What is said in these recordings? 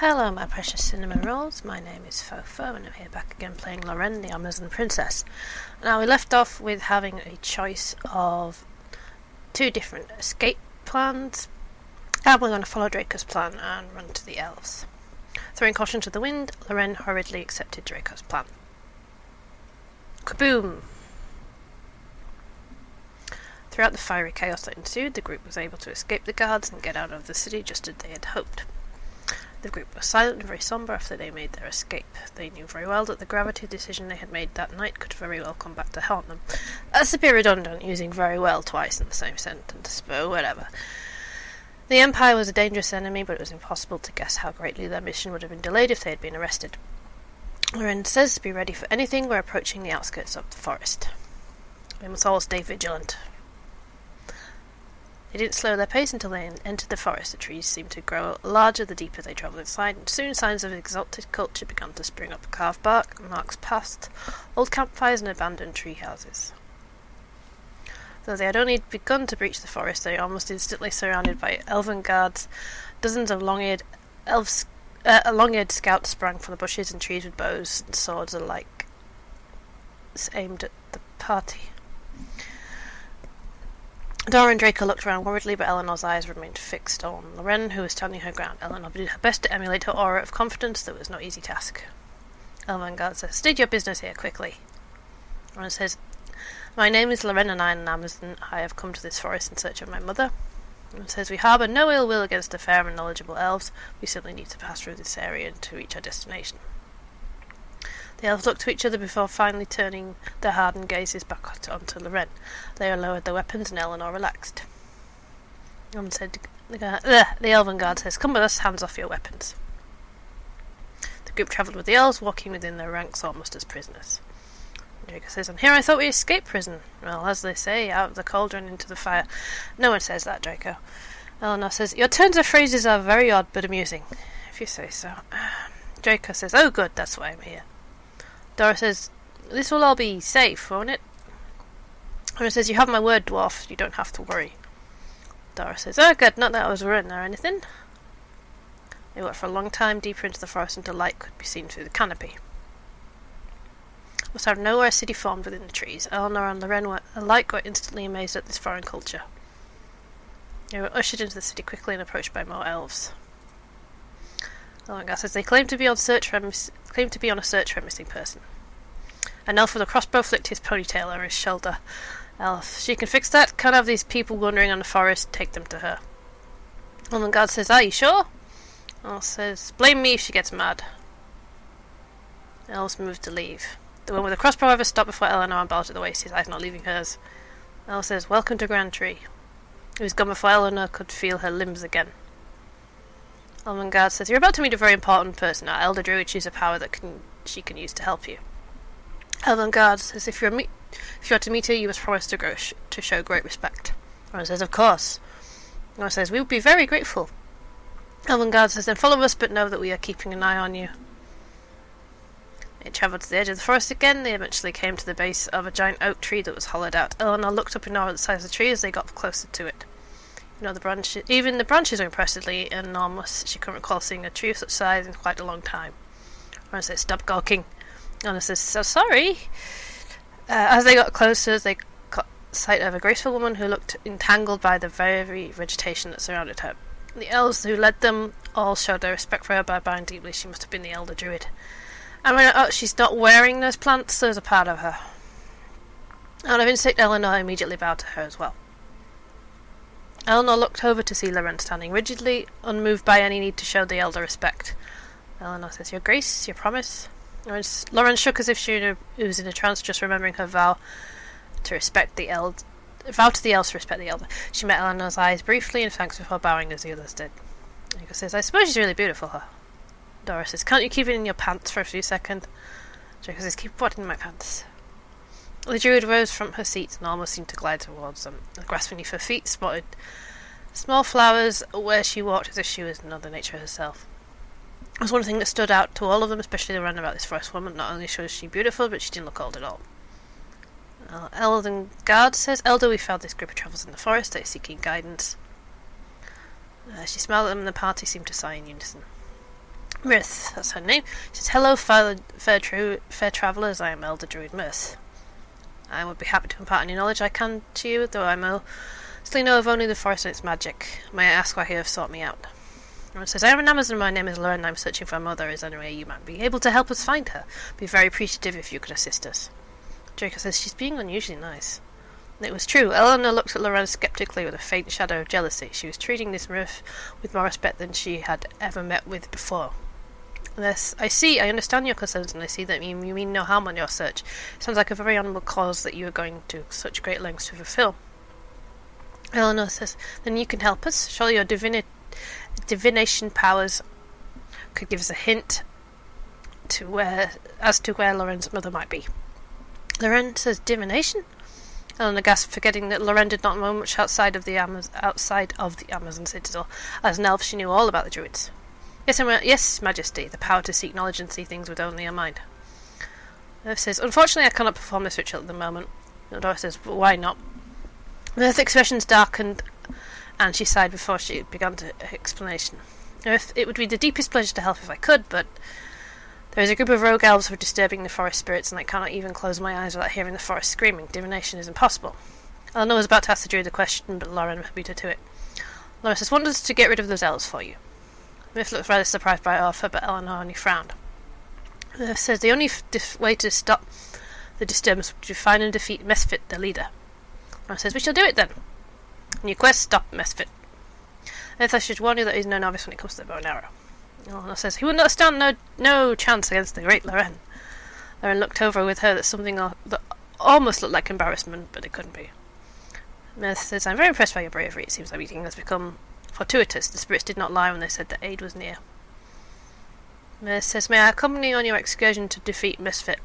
Hello my precious cinnamon rolls, my name is Phoephoe and I'm here back again playing Loren, the Amazon Princess. Now we left off with having a choice of two different escape plans, and we're going to follow Draco's plan and run to the elves. Throwing caution to the wind, Loren hurriedly accepted Draco's plan. Kaboom! Throughout the fiery chaos that ensued, the group was able to escape the guards and get out of the city just as they had hoped. The group was silent and very sombre after they made their escape. They knew very well that the gravity decision they had made that night could very well come back to haunt them. That's a bit redundant, using very well twice in the same sentence, but whatever. The Empire was a dangerous enemy, but it was impossible to guess how greatly their mission would have been delayed if they had been arrested. Loren says, "Be ready for anything, we're approaching the outskirts of the forest. We must all stay vigilant." They didn't slow their pace until they entered the forest. The trees seemed to grow larger the deeper they travelled inside, and soon signs of exalted culture began to spring up. Carved bark, marks past, old campfires and abandoned tree houses. Though they had only begun to breach the forest, they were almost instantly surrounded by elven guards. Dozens of long-eared scouts sprang from the bushes and trees with bows and swords alike aimed at the party. Dora and Draco looked around worriedly, but Eleanor's eyes remained fixed on Loren, who was standing her ground. Eleanor did her best to emulate her aura of confidence, though it was no easy task. Elven guard says, "State your business here, quickly." Loren says, "My name is Loren and I am an Amazon. I have come to this forest in search of my mother." Loren says, "We harbour no ill will against the fair and knowledgeable elves. We simply need to pass through this area to reach our destination." The elves looked to each other before finally turning their hardened gazes back onto Loren. They lowered their weapons and Eleanor relaxed. The elven guard says, "Come with us, hands off your weapons." The group travelled with the elves, walking within their ranks almost as prisoners. Draco says, "And here I thought we escaped prison." "Well, as they say, out of the cauldron into the fire." "No one says that, Draco." Eleanor says, "Your turns of phrases are very odd but amusing." "If you say so." Draco says, "Oh good, that's why I'm here." Dora says, "This will all be safe, won't it?" Dora says, "You have my word, dwarf. You don't have to worry." Dora says, "Oh good, not that I was worried or anything." They walked for a long time deeper into the forest until light could be seen through the canopy. Almost out of nowhere, a city formed within the trees. Eleanor and Loren were instantly amazed at this foreign culture. They were ushered into the city quickly and approached by more elves. Loren says they claim to be on a search for a missing person. An elf with a crossbow flicked his ponytail over his shoulder. "Elf, she can fix that. Can't have these people wandering on the forest. Take them to her." Loren guard says, "Are you sure?" Elf says, "Blame me if she gets mad." Elves moved to leave. The one with the crossbow ever stopped before Eleanor and bowed at the waist, his eyes not leaving hers. Elf says, "Welcome to Grand Tree." He was gone before Eleanor could feel her limbs again. Elven guard says, "You're about to meet a very important person. Our elder druid. She's a power that she can use to help you." Elven guard says, if you are to meet her, you must promise to show great respect." Loren says, "Of course." Loren says, "We would be very grateful." Elven guard says, "Then follow us, but know that we are keeping an eye on you." They travelled to the edge of the forest again. They eventually came to the base of a giant oak tree that was hollowed out. Eleanor looked up in awe at the size of the tree as they got closer to it. Even the branches were impressively enormous. She couldn't recall seeing a tree of such size in quite a long time. Loren says, "Stop gawking." Eleanor says, "So sorry." As they got closer, they caught sight of a graceful woman who looked entangled by the very vegetation that surrounded her. The elves who led them all showed their respect for her by bowing deeply. She must have been the elder druid. And she's not wearing those plants, those are part of her. Out of instinct, Eleanor immediately bowed to her as well. Eleanor looked over to see Loren standing rigidly, unmoved by any need to show the elder respect. Eleanor says, "Your grace, your promise." Loren shook as if she was in a trance, just remembering her vow to respect the elder. Vow to the elves to respect the elder. She met Eleanor's eyes briefly and thanks before bowing as the others did. Draco says, "I suppose she's really beautiful, huh?" Dora says, "Can't you keep it in your pants for a few seconds?" Draco says, "Keep what in my pants?" The druid rose from her seat and almost seemed to glide towards them. The grass beneath her feet spotted small flowers where she walked as if she was Mother Nature herself. It was one thing that stood out to all of them, especially Loren, about this forest woman. Not only was she beautiful, but she didn't look old at all. Elven guard says, "Elder, we found this group of travellers in the forest. They're seeking guidance." She smiled at them and the party seemed to sigh in unison. Mirth, that's her name. She says, "Hello, fair travellers. I am Elder Druid Mirth. I would be happy to impart any knowledge I can to you, though I mostly know of only the forest and its magic. May I ask why you have sought me out?" Loren says, "I am an Amazon. My name is Loren. I'm searching for my mother. Is there any way you might be able to help us find her? Be very appreciative if you could assist us." Draco says, "She's being unusually nice." And it was true. Eleanor looked at Loren skeptically with a faint shadow of jealousy. She was treating this Mirth with more respect than she had ever met with before. "Yes, I understand your concerns, and I see that you mean no harm on your search. It sounds like a very honourable cause that you are going to such great lengths to fulfill." Eleanor says, "Then you can help us? Surely your divination powers could give us a hint as to where Loren's mother might be." Loren says, "Divination?" Eleanor gasped, forgetting that Loren did not know much outside of the Amazon citadel. As an elf, she knew all about the druids. Yes, Majesty, the power to seek knowledge and see things with only a mind." Mirth says, "Unfortunately, I cannot perform this ritual at the moment." Eldora says, "But why not?" Mirth's expressions darkened, and she sighed before she began her explanation. "It would be the deepest pleasure to help if I could, but there is a group of rogue elves who are disturbing the forest spirits, and I cannot even close my eyes without hearing the forest screaming. Divination is impossible." Eleanor was about to ask the druid the question, but Loren beat her to it. Loren says, "Want us to get rid of those elves for you?" Mirth looked rather surprised by her offer, but Eleanor only frowned. Mirth says, "The only way to stop the disturbance would be to find and defeat Mesfit, the leader." Loren says, "We shall do it then. In your quest, stop Mesfit. Mirth, I should warn you that he is no novice when it comes to the bow and arrow." Eleanor says, "He would not stand no chance against the great Loren." Loren looked over with her that something that almost looked like embarrassment, but it couldn't be. Mirth says, "I'm very impressed by your bravery. It seems our meeting has become fortuitous. The spirits did not lie when they said that aid was near." Mirth says, "May I accompany you on your excursion to defeat Misfit?"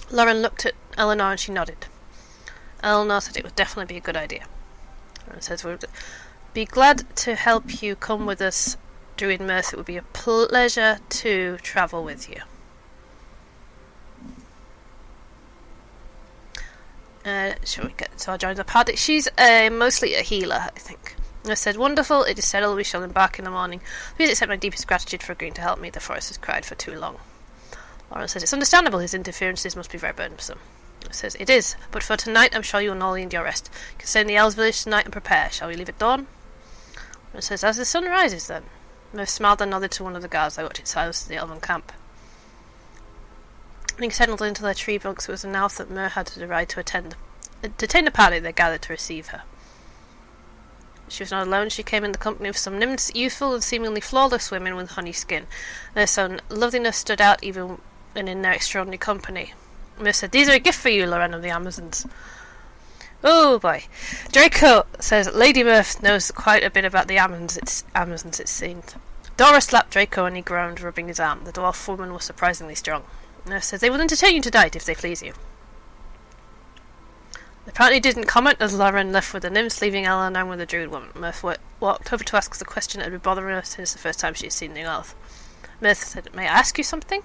Loren looked at Eleanor and she nodded. Eleanor said it would definitely be a good idea. Loren says, "We'd be glad to help you. Come with us, Druid Mirth. It would be a pleasure to travel with you." Shall we get to our join the party? She's mostly a healer, I think. I said, "Wonderful, it is settled, we shall embark in the morning. Please accept my deepest gratitude for agreeing to help me. The forest has cried for too long." Loren says, "It's understandable, his interferences must be very burdensome." It says, "It is, but for tonight I'm sure you will all need your rest. You can stay in the elves' village tonight and prepare. Shall we leave at dawn?" It says, "As the sun rises then." Mirth smiled and nodded to one of the guards. They watched its silence to the elven camp. Having settled into their tree bunks, it was announced that Mir had to ride to attend the party they gathered to receive her. She was not alone. She came in the company of some nymphs, youthful and seemingly flawless women with honey skin. Their own loveliness stood out even in their extraordinary company. Mirth said, "These are a gift for you, Loren of the Amazons." Oh boy. Draco says Lady Mirth knows quite a bit about the Amazons, it seemed. Dora slapped Draco and he groaned, rubbing his arm. The dwarf woman was surprisingly strong. Mirth says, "They will entertain you tonight if they please you." They apparently didn't comment as Loren left with the nymphs, leaving Eleanor with the druid woman. Mirth walked over to ask the question that had been bothering her since the first time she had seen the elf. Mirth said, "May I ask you something?"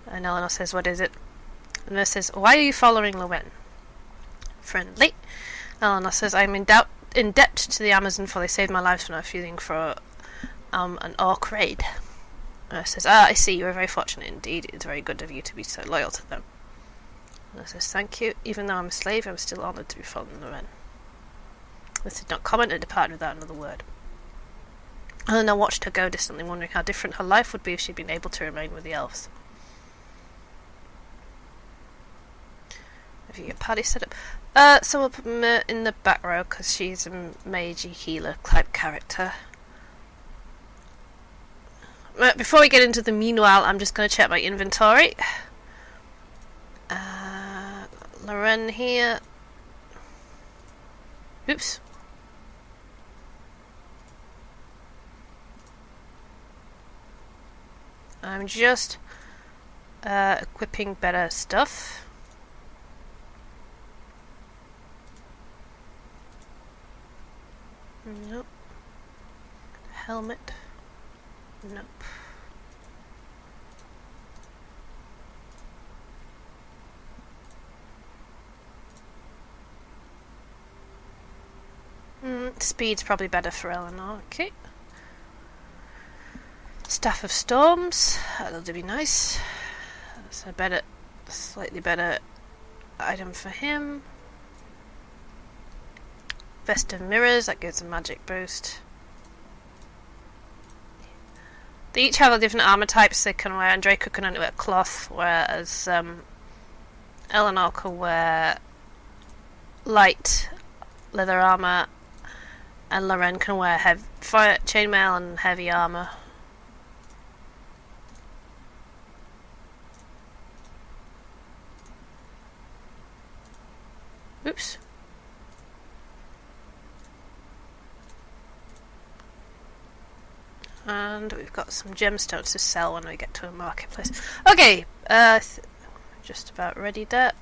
And Eleanor says, "What is it?" And Mirth says, "Why are you following Loren?" Friendly. Eleanor says, "I'm in debt to the Amazon, for they saved my life when I was feeling for an orc raid." Mirth says, "I see, you are very fortunate indeed. It's very good of you to be so loyal to them." And I says, "Thank you. Even though I'm a slave, I'm still honoured to be following Loren." This did not comment and departed without another word. Eleanor watched her go distantly, wondering how different her life would be if she'd been able to remain with the elves. Have you got party set up? So we'll put Mir in the back row because she's a magey healer type character. Before we get into the meanwhile, I'm just going to check my inventory. Loren here. Oops. I'm just equipping better stuff. Nope. Helmet. Nope. Speed's probably better for Eleanor. Okay. Staff of Storms. That'll be nice. That's a better, slightly better item for him. Vest of Mirrors. That gives a magic boost. They each have a different armor types they can wear, and Draco can only wear cloth, whereas Eleanor can wear light leather armor, and Loren can wear chainmail and heavy armor. Oops. And we've got some gemstones to sell when we get to a marketplace. Okay, just about ready there.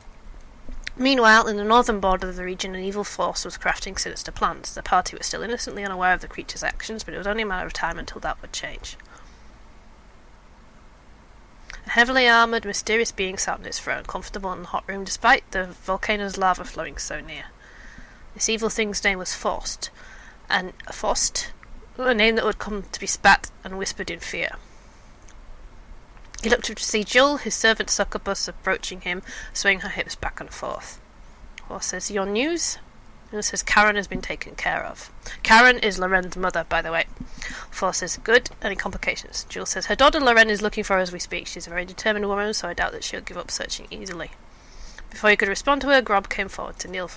Meanwhile, in the northern border of the region, an evil force was crafting sinister plans. The party was still innocently unaware of the creature's actions, but it was only a matter of time until that would change. A heavily armoured, mysterious being sat on its throne, comfortable in the hot room, despite the volcano's lava flowing so near. This evil thing's name was Faust, a name that would come to be spat and whispered in fear. He looked up to see Jill, his servant succubus, approaching him, swaying her hips back and forth. Force says, "Your news?" And says, "Karen has been taken care of." Karen is Loren's mother, by the way. Force says, "Good. Any complications?" Jill says, "Her daughter Loren is looking for her as we speak. She's a very determined woman, so I doubt that she'll give up searching easily." Before he could respond to her, Grob came forward to kneel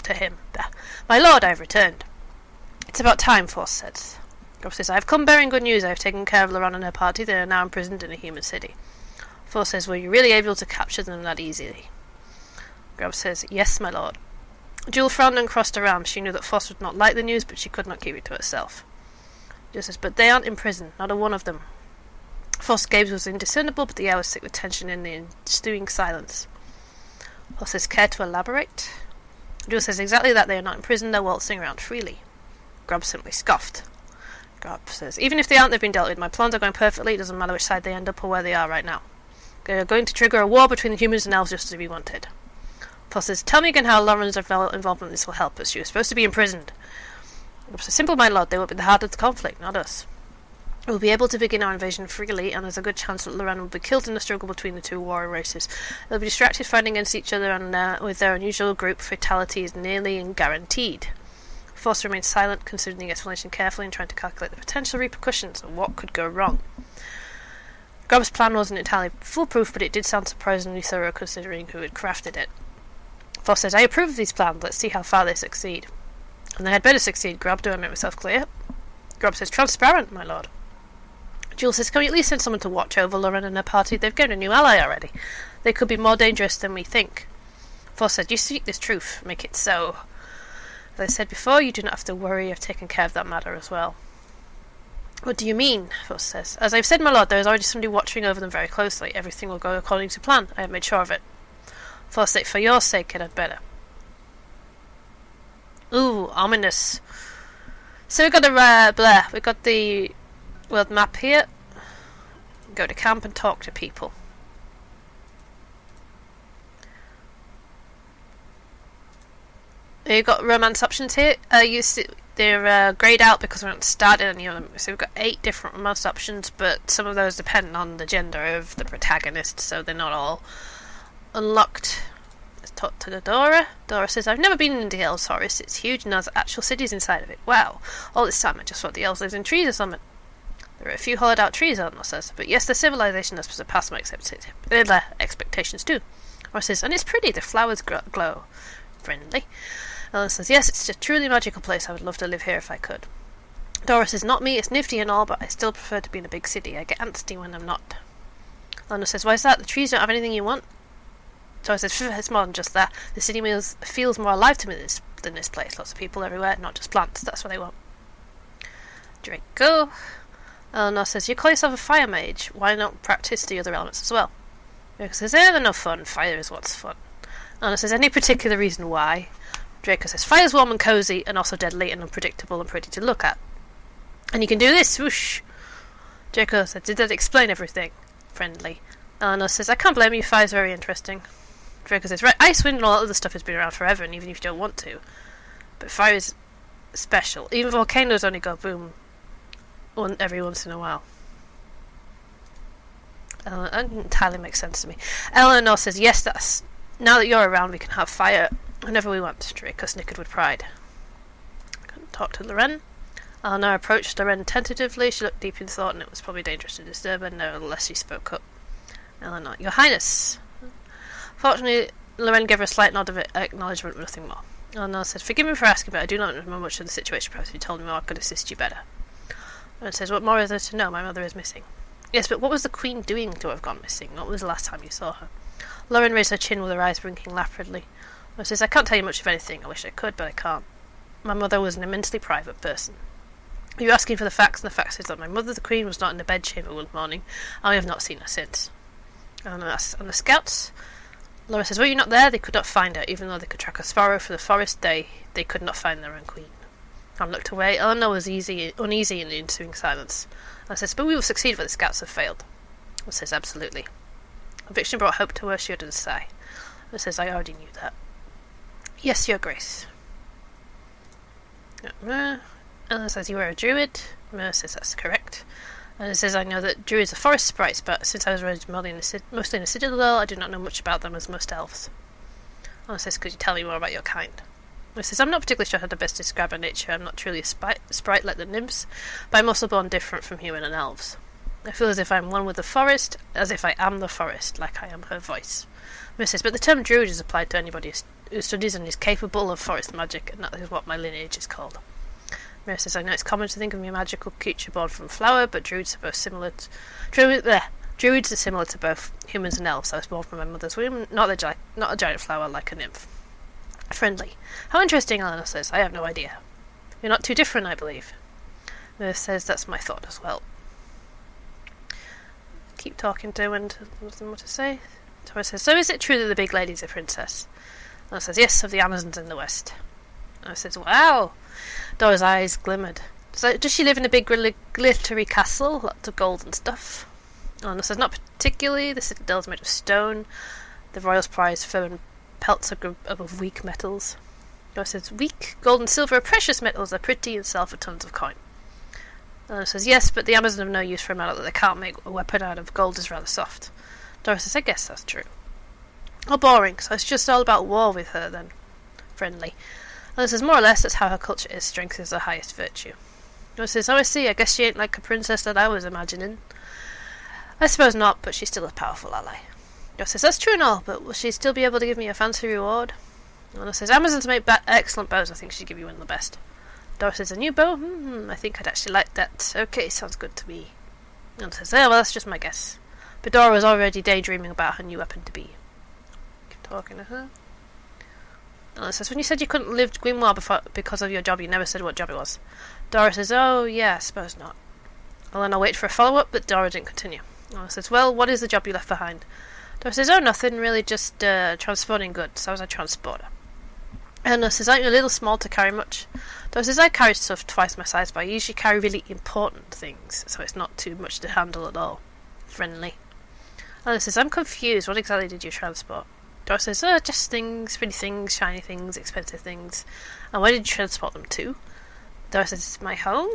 to him. "My lord, I have returned." "It's about time," Force says. Grob says, "I have come bearing good news. I have taken care of Loren and her party. They are now imprisoned in a human city." Force says, "Were you really able to capture them that easily?" Grob says, "Yes, my lord." Jill frowned and crossed her arms. She knew that Force would not like the news, but she could not keep it to herself. Jill says, "But they aren't in prison, not a one of them." Force's gaze was indiscernible, but the air was thick with tension in the ensuing silence. Force says, "Care to elaborate?" Jill says, "Exactly that. They are not in prison. They're waltzing around freely." Grob simply scoffed. Grob says, "Even if they aren't, they've been dealt with. My plans are going perfectly. It doesn't matter which side they end up or where they are right now. They are going to trigger a war between the humans and elves just as we wanted." Force says, "Tell me again how Loren's involvement in this will help us. She was supposed to be imprisoned." Grob says, "Simple, my lord. They will be the heart of the conflict, not us. We'll be able to begin our invasion freely, and there's a good chance that Loren will be killed in the struggle between the two warrior races. They'll be distracted fighting against each other, and with their unusual group, fatality is nearly guaranteed." Force remained silent, considering the explanation carefully and trying to calculate the potential repercussions of what could go wrong. Grob's plan wasn't entirely foolproof, but it did sound surprisingly thorough considering who had crafted it. Force says, "I approve of these plans. Let's see how far they succeed." "And they had better succeed, Grob. Do I make myself clear?" Grob says, "Transparent, my lord." Jill says, "Can we at least send someone to watch over Loren and her party? They've gained a new ally already. They could be more dangerous than we think." Force said, "You seek this truth. Make it so. As I said before, you do not have to worry. I've taken care of that matter as well." "What do you mean?" Force says. "As I've said, my lord, there is already somebody watching over them very closely. Everything will go according to plan. I have made sure of it." Force said, "For your sake, it had better." Ooh, ominous. So we've got we've got the world map here. Go to camp and talk to people. You've got romance options here. They're greyed out because we haven't started any of them. So we've got 8 different romance options, but some of those depend on the gender of the protagonist, so they're not all unlocked. Let's talk to Dora. Dora says, "I've never been into the Elves Forest. It's huge and has actual cities inside of it. Wow. All this time I just thought the elves lived in trees or something." "There are a few hollowed out trees," Eleanor says, "but yes, the civilization has surpassed my expectations too." Dora says, "And it's pretty. The flowers glow. Friendly." Eleanor says, "Yes, it's a truly magical place. I would love to live here if I could." Dora says, "Not me. It's nifty and all, but I still prefer to be in a big city. I get antsy when I'm not." Eleanor says, "Why is that? The trees don't have anything you want." Dora says, "It's more than just that. The city feels more alive to me than this place. Lots of people everywhere, not just plants. That's what I want." Draco. Eleanor says, "You call yourself a fire mage. Why not practice the other elements as well?" Draco says, "They're no fun. Fire is what's fun." Eleanor says, "Any particular reason why?" Draco says, "Fire's warm and cozy, and also deadly and unpredictable and pretty to look at. And you can do this, whoosh." Draco says, "Did that explain everything?" Friendly. Eleanor says, "I can't blame you. Fire's very interesting." Draco says, "Right, ice, wind, and all that other stuff has been around forever, and even if you don't want to. But fire is special. Even volcanoes only go boom every once in a while." That didn't entirely make sense to me. Eleanor says, yes, now that you're around, we can have fire whenever we want. Draco snickered with pride. I couldn't talk to Loren. Eleanor approached Loren tentatively. She looked deep in thought, and it was probably dangerous to disturb her. Nevertheless, she spoke up. Eleanor, Your Highness. Fortunately, Loren gave her a slight nod of acknowledgement, but nothing more. Eleanor said, forgive me for asking, but I do not know much of the situation. Perhaps if you told me more, I could assist you better. Loren says, what more is there to know? My mother is missing. Yes, but what was the Queen doing to have gone missing? What was the last time you saw her? Loren raised her chin with her eyes blinking rapidly. Loren says, I can't tell you much of anything. I wish I could, but I can't. My mother was an immensely private person. You're asking for the facts, and the fact is that my mother, the Queen, was not in the bedchamber one morning, and I have not seen her since. And the scouts? Loren says, were you not there? They could not find her, even though they could track a sparrow for the forest. They could not find their own Queen. Anne looked away. Eleanor was uneasy in the ensuing silence. I says, but we will succeed, but the scouts have failed. I says, absolutely. Conviction brought hope to her. She uttered a sigh. I says, I already knew that. Yes, Your Grace. Eleanor says, you are a druid. Mer says, that's correct. And it says, I know that druids are forest sprites, but since I was raised mostly in the citadel, I do not know much about them as most elves. Eleanor says, could you tell me more about your kind? It says, I'm not particularly sure how to best describe her nature. I'm not truly a sprite like the nymphs, but I'm also born different from human and elves. I feel as if I'm one with the forest, as if I am the forest, like I am her voice. It says, but the term druid is applied to anybody who studies and is capable of forest magic, and that is what my lineage is called. Mira says, I know it's common to think of me a magical creature born from flower, but druids are similar to both humans and elves. I was born from my mother's womb, not a giant flower like a nymph. Friendly. How interesting, Eleanor says. I have no idea. You're not too different, I believe. Mira says, that's my thought as well. Keep talking to her and nothing more to say. Dora says, so is it true that the big lady's a princess? Eleanor says, yes, of the Amazons in the west. I says, wow. Dora's eyes glimmered. Does she live in a big glittery castle? Lots of gold and stuff? Eleanor says, not particularly. The citadel's made of stone. The royals prize fur and pelts of weak metals. Dora says, weak? Gold and silver are precious metals. They're pretty and sell for tons of coin. Eleanor says, yes, but the Amazons have no use for a metal that they can't make a weapon out of. Gold is rather soft. Dora says, I guess that's true. Oh, boring. So it's just all about war with her, then. Friendly. Eleanor says, more or less, that's how her culture is. Strength is her highest virtue. Dora says, oh, I see. I guess she ain't like a princess that I was imagining. I suppose not, but she's still a powerful ally. Dora says, that's true and all, but will she still be able to give me a fancy reward? Eleanor says, Amazons make excellent bows. I think she'd give you one of the best. Dora says, a new bow? I think I'd actually like that. Okay, sounds good to me. Eleanor says, well, that's just my guess. But Dora was already daydreaming about her new weapon to be. Keep talking to her. Eleanor says, when you said you couldn't live Grimoire because of your job, you never said what job it was. Dora says, oh, yeah, I suppose not. Eleanor waited for a follow-up, but Dora didn't continue. Eleanor says, well, what is the job you left behind? Dora says, oh, nothing, really, just transporting goods. I was a transporter. Eleanor says, aren't you a little small to carry much? Dora says, I carry stuff twice my size, but I usually carry really important things, so it's not too much to handle at all. Friendly. Eleanor says, I'm confused. What exactly did you transport? Dora says, oh, just things, pretty things, shiny things, expensive things. And where did you transport them to? Dora says, my home?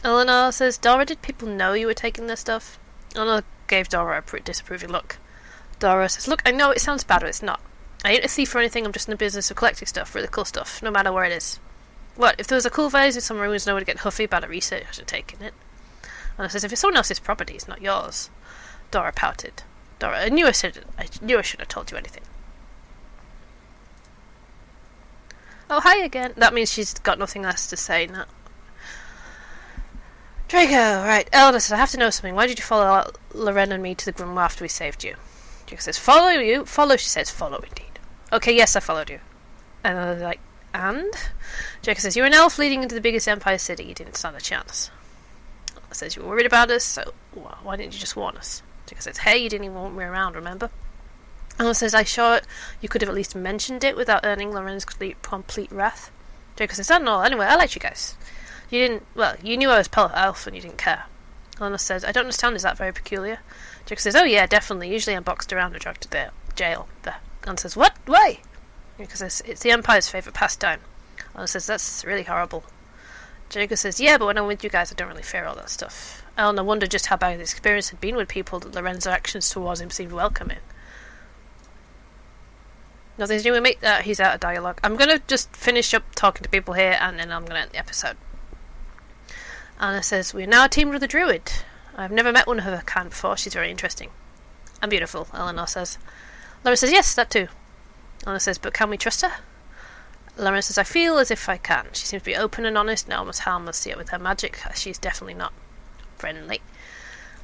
Eleanor says, Dora, did people know you were taking their stuff? Eleanor gave Dora a disapproving look. Dora says, look, I know it sounds bad, but it's not. I ain't a thief or anything, I'm just in the business of collecting stuff, really cool stuff, no matter where it is. What, if there was a cool vase with some ruins, no one would get huffy about a research and taking it? Eleanor says, if it's someone else's property, it's not yours. Dora pouted. Dora, I knew I shouldn't have told you anything. Oh, hi again. That means she's got nothing else to say now. Draco, right. Eleanor says, I have to know something. Why did you follow Loren and me to the grimoire after we saved you? Draco says, follow you? Follow, she says. Follow, indeed. Okay, yes, I followed you. And I was like, and? Draco says, you're an elf leading into the biggest empire city. You didn't stand a chance. Eleanor says, you were worried about us, so why didn't you just warn us? Draco says, hey, you didn't even want me around, remember? Eleanor says, I sure you could have at least mentioned it without earning Loren's complete wrath. Draco says, I don't know. Anyway, I liked you guys. You knew I was elf and you didn't care. Eleanor says, I don't understand, is that very peculiar? Draco says, oh yeah, definitely. Usually I'm boxed around and dragged to the jail. Eleanor says, what? Why? Draco says, it's the Empire's favourite pastime. Eleanor says, that's really horrible. Draco says, yeah, but when I'm with you guys I don't really fear all that stuff. Eleanor wondered just how bad his experience had been with people that Loren's actions towards him seemed welcoming. Nothing's new with me. He's out of dialogue. I'm going to just finish up talking to people here, and then I'm going to end the episode. Anna says, "We're now teamed with a druid. I've never met one of her kind before. She's very interesting." "And beautiful," Eleanor says. Loren says, "Yes, that too." Anna says, "But can we trust her?" Loren says, "I feel as if I can. She seems to be open and honest and almost harmless, yet with her magic, she's definitely not friendly.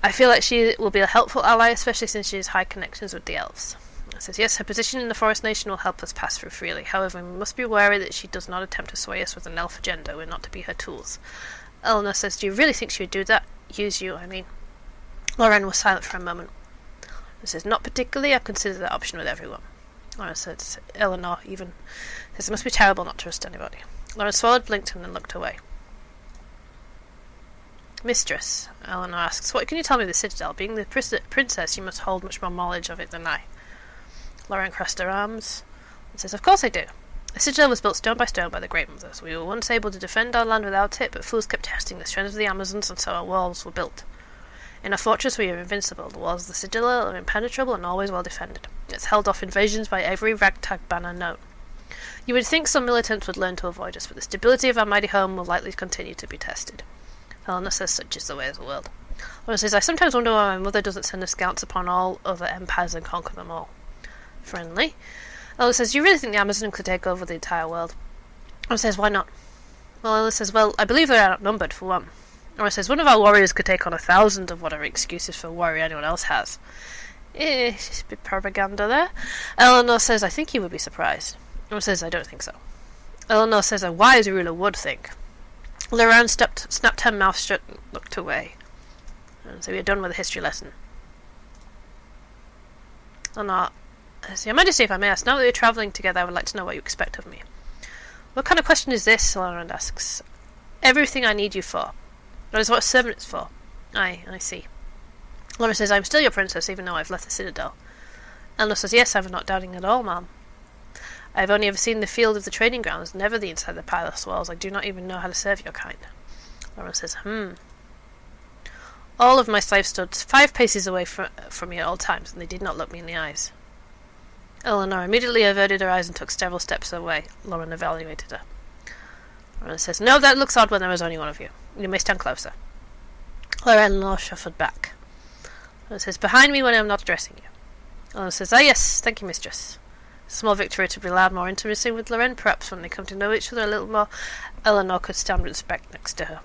I feel like she will be a helpful ally, especially since she has high connections with the elves." Anna says, "Yes, her position in the Forest Nation will help us pass through freely. However, we must be wary that she does not attempt to sway us with an elf agenda. We're not to be her tools." Eleanor says, "Do you really think she would do that? Use you, I mean." Loren was silent for a moment. He says, "Not particularly. I consider that option with everyone." Eleanor even says, "It must be terrible not to trust anybody." Loren swallowed, blinked, and then looked away. "Mistress," Eleanor asks, "what can you tell me of the Citadel? Being the princess, you must hold much more knowledge of it than I." Loren crossed her arms and says, "Of course I do. The Citadel was built stone by stone by the Great Mothers. We were once able to defend our land without it, but fools kept testing the strength of the Amazons, and so our walls were built. In our fortress we are invincible. The walls of the Citadel are impenetrable and always well defended. It's held off invasions by every ragtag banner known. You would think some militants would learn to avoid us, but the stability of our mighty home will likely continue to be tested." Eleanor says, "Such is the way of the world." Loren says, "I sometimes wonder why my mother doesn't send her scouts upon all other empires and conquer them all." Friendly. Eleanor says, "Do you really think the Amazon could take over the entire world?" Loren says, "Why not?" Well, Eleanor says, "Well, I believe they're outnumbered, for one." Loren says, "One of our warriors could take on 1,000 of whatever excuses for worry anyone else has." She's a bit propaganda there. Eleanor says, "I think you would be surprised." Loren says, "I don't think so." Eleanor says, "A wise ruler would think." Loren snapped her mouth shut and looked away. And so we are done with the history lesson. Eleanor says, "Your Majesty, if I may ask, now that we're travelling together, I would like to know what you expect of me." "What kind of question is this?" Loren asks. "Everything I need you for. That is what a servant is for." I see." Loren says, "I'm still your princess, even though I've left the Citadel." Eleanor says, "Yes, I'm not doubting at all, ma'am. I've only ever seen the field of the training grounds, never the inside of the palace walls. I do not even know how to serve your kind." Loren says, "All of my slaves stood 5 paces away from me at all times, and they did not look me in the eyes." Eleanor immediately averted her eyes and took several steps away. Loren evaluated her. Loren says, "No, that looks odd when there is only one of you. You may stand closer." Eleanor shuffled back. Loren says, "Behind me when I am not addressing you." Eleanor says, "Ah, yes, thank you, mistress." A small victory to be allowed more intimacy with Loren. Perhaps when they come to know each other a little more, Eleanor could stand with respect next to her.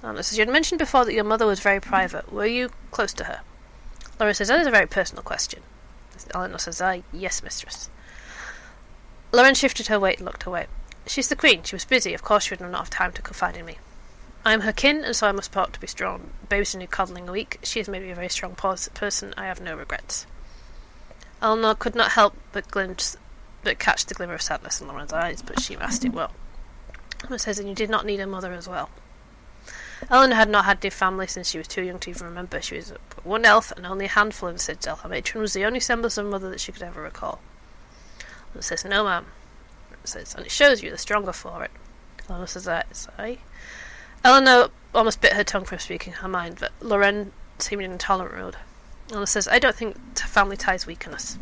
Eleanor says, "You had mentioned before that your mother was very private. Were you close to her?" Loren says, "That is a very personal question." Eleanor says, "Ah, yes, mistress." Loren shifted her weight and looked away. "She's the queen. She was busy. Of course she would not have time to confide in me. I am her kin, and so I must put up to be strong. Babysitting and coddling a week. She has made me a very strong person. I have no regrets." Eleanor could not help but catch the glimmer of sadness in Loren's eyes, but she masked it well. Loren says, "And you did not need a mother as well." Eleanor had not had a family since she was too young to even remember. She was one elf and only a handful in the Citadel. Her matron was the only semblance of a mother that she could ever recall. Loren says, "No, ma'am." Loren says, "And it shows you the stronger for it." Eleanor says, "I." Eleanor almost bit her tongue from speaking her mind, but Loren seemed in intolerant mood. Eleanor says, "I don't think family ties weaken us.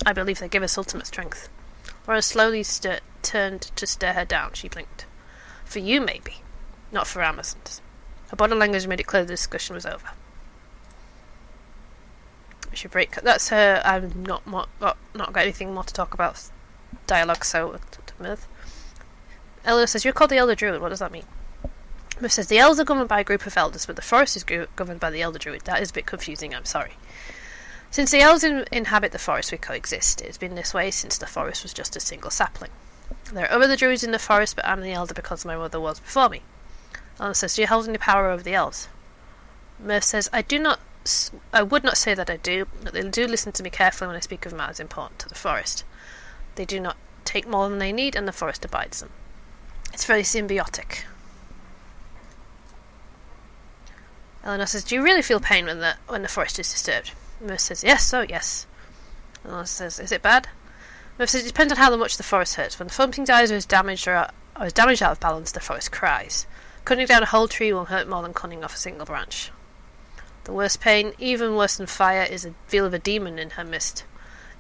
I believe they give us ultimate strength." Loren slowly turned to stare her down. She blinked. "For you, maybe. Not for Amazons." Her body language made it clear the discussion was over. We should break. That's her. I've not got anything more to talk about. Dialogue, so Myth. Eleanor says, "You're called the Elder Druid. What does that mean?" Myth says, "The elves are governed by a group of elders, but the forest is governed by the Elder Druid. That is a bit confusing, I'm sorry. Since the elves inhabit the forest, we coexist. It has been this way since the forest was just a single sapling. There are other druids in the forest, but I'm the elder because my mother was before me." Eleanor says, "Do you hold any power over the elves?" Myth says, I would not say that I do, but they do listen to me carefully when I speak of matters important to the forest. They do not take more than they need, and the forest abides them. It's very symbiotic." Eleanor says, "Do you really feel pain when the forest is disturbed?" Myth says, "Yes, oh yes." Eleanor says, "Is it bad?" Myth says, "It depends on how much the forest hurts. When something dies or is damaged out of balance, the forest cries. Cutting down a whole tree will hurt more than cutting off a single branch. The worst pain, even worse than fire, is a feel of a demon in her midst.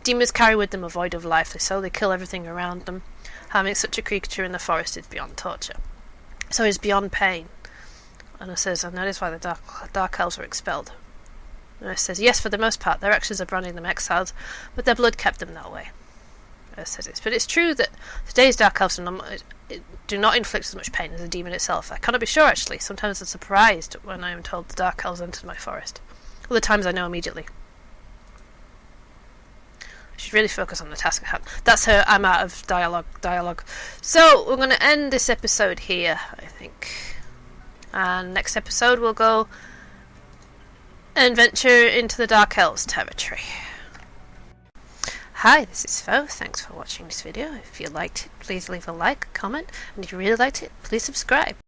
Demons carry with them a void of life, so they kill everything around them. Having such a creature in the forest is beyond torture. So it's beyond pain. And it says, and that is why the dark elves were expelled. And it says, yes, for the most part, their actions of branding them exiles, but their blood kept them that way. It says this. But it's true that today's dark elves do not inflict as much pain as the demon itself. I cannot be sure, actually. Sometimes I'm surprised when I am told the dark elves entered my forest. Other times I know immediately. I should really focus on the task at hand. That's her I'm out of dialogue. So, we're going to end this episode here, I think. And next episode we'll go and venture into the Dark Elves territory. Hi, this is Phoephoe. Thanks for watching this video. If you liked it, please leave a like, comment, and if you really liked it, please subscribe.